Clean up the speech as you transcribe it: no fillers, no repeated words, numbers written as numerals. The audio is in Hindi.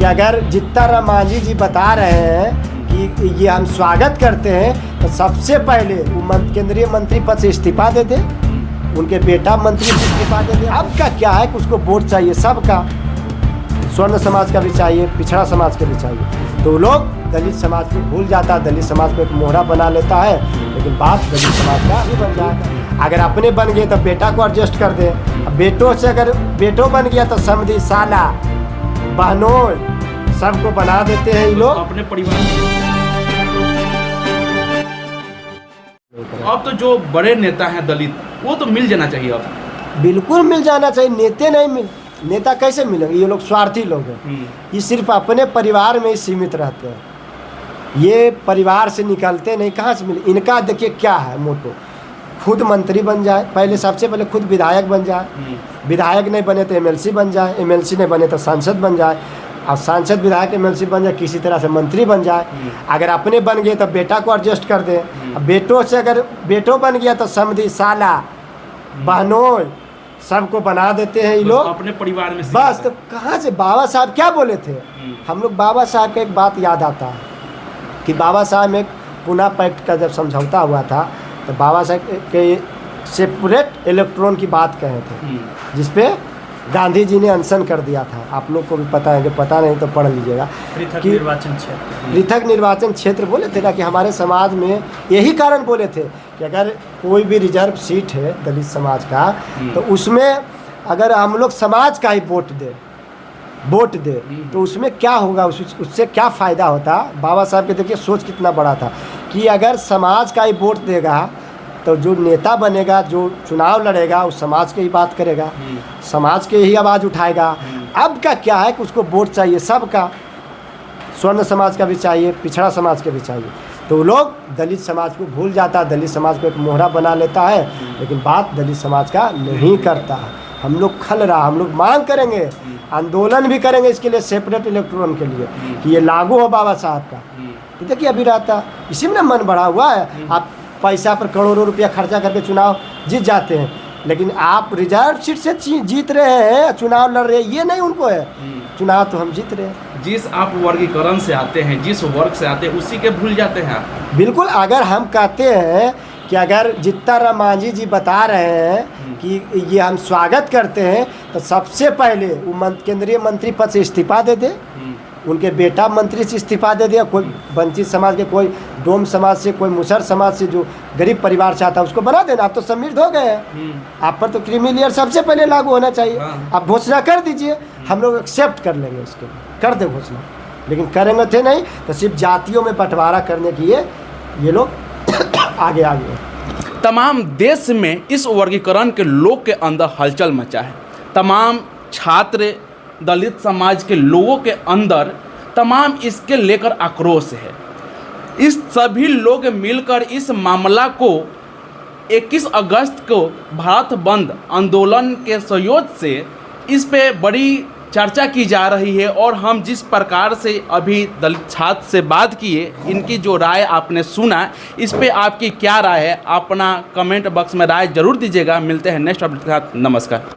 अगर जितना रामांझी जी बता रहे हैं कि ये हम स्वागत करते हैं, तो सबसे पहले वो केंद्रीय मंत्री पद से इस्तीफा दे दे, उनके बेटा मंत्री से इस्तीफा दे दे। अब का क्या है कि उसको वोट चाहिए सबका, स्वर्ण समाज का भी चाहिए, पिछड़ा समाज का भी चाहिए। तो लोग दलित समाज को भूल जाता है, दलित समाज को एक मोहरा बना लेता है, लेकिन बात दलित समाज का ही बन जाएगा। अगर अपने बन गए तो बेटा को एडजस्ट कर दे, बेटों से अगर बेटों बन गया तो समधी, साला, बहनों सबको बना देते हैं ये लोग अपने परिवार। अब तो जो बड़े नेता हैं दलित, वो तो मिल जाना चाहिए। अब बिल्कुल मिल जाना चाहिए। नेता नहीं मिल, नेता कैसे मिलेंगे? ये लोग स्वार्थी लोग हैं, ये सिर्फ अपने परिवार में ही सीमित रहते हैं, ये परिवार से निकलते नहीं। कहाँ से मिले? इनका देखिए क्या है मोटो, खुद मंत्री बन जाए, पहले सबसे पहले खुद विधायक बन जाए, विधायक नहीं बने तो एमएलसी बन जाए, एमएलसी नहीं बने तो सांसद बन जाए, और सांसद विधायक एमएलसी बन जाए, किसी तरह से मंत्री बन जाए। अगर अपने बन गए तो बेटा को एडजस्ट कर दे, बेटों से अगर बेटों बन गया तो समधी, साला, बहनों सबको बना देते हैं ये लोग अपने परिवार में। बस तो कहाँ से? बाबा साहब क्या बोले थे? हम लोग बाबा साहब का एक बात याद आता है कि बाबा साहब में पुणे पैक्ट का जब समझौता हुआ था तो बाबा साहब के सेपरेट इलेक्ट्रॉन की बात कहे थे, जिसपे गांधी जी ने अनशन कर दिया था। आप लोग को भी पता है कि पता नहीं तो पढ़ लीजिएगा। पृथक निर्वाचन क्षेत्र, पृथक निर्वाचन क्षेत्र बोले थे ना, कि हमारे समाज में यही कारण बोले थे कि अगर कोई भी रिजर्व सीट है दलित समाज का, तो उसमें अगर हम लोग समाज का ही वोट दे तो उसमें क्या होगा, उससे क्या फ़ायदा होता। बाबा साहब के देखिए सोच कितना बड़ा था कि अगर समाज का ही वोट देगा तो जो नेता बनेगा, जो चुनाव लड़ेगा, उस समाज की ही बात करेगा, समाज के ही आवाज़ उठाएगा। अब का क्या है कि उसको वोट चाहिए सबका, स्वर्ण समाज का भी चाहिए, पिछड़ा समाज का भी चाहिए। तो लोग दलित समाज को भूल जाता है, दलित समाज को एक मोहरा बना लेता है, लेकिन बात दलित समाज का नहीं करता है। हम लोग खल रहा, हम लोग मांग करेंगे, आंदोलन भी करेंगे इसके लिए, सेपरेट इलेक्ट्रॉन के लिए, कि ये लागू हो बाबा साहब का। तो देखिए अभी रहता इसी में मन बढ़ा हुआ है। आप पैसा पर करोड़ों रुपया खर्चा करके चुनाव जीत जाते हैं, लेकिन आप रिजर्व सीट से जीत रहे हैं, चुनाव लड़ रहे हैं, ये नहीं उनको है। चुनाव तो हम जीत रहे हैं। जिस आप वर्गीकरण से आते हैं, जिस वर्ग से आते हैं, उसी के भूल जाते हैं आप। बिल्कुल। अगर हम कहते हैं कि अगर जितना रामांझी जी बता रहे हैं कि ये हम स्वागत करते हैं, तो सबसे पहले वो केंद्रीय मंत्री पद से इस्तीफा दे दे, उनके बेटा मंत्री से इस्तीफा दे दिया, कोई वंचित समाज के, कोई डोम समाज से, कोई मुसहर समाज से, जो गरीब परिवार से आता है उसको बना देना। आप तो समृद्ध हो गए हैं, आप पर तो क्रीमी लेयर सबसे पहले लागू होना चाहिए। आप घोषणा कर दीजिए, हम लोग एक्सेप्ट कर लेंगे, उसके कर दे घोषणा। लेकिन करेंगे थे नहीं, तो सिर्फ जातियों में बंटवारा करने के लिए ये लोग आगे तमाम देश में इस वर्गीकरण के लोग के अंदर हलचल मचा है। तमाम छात्र, दलित समाज के लोगों के अंदर तमाम इसके लेकर आक्रोश है। इस सभी लोग मिलकर इस मामला को 21 अगस्त को भारत बंद आंदोलन के सहयोग से इस पे बड़ी चर्चा की जा रही है। और हम जिस प्रकार से अभी दलित छात्र से बात किए, इनकी जो राय आपने सुना, इस पे आपकी क्या राय है? अपना कमेंट बॉक्स में राय जरूर दीजिएगा। मिलते हैं नेक्स्ट अपडेट के साथ। नमस्कार।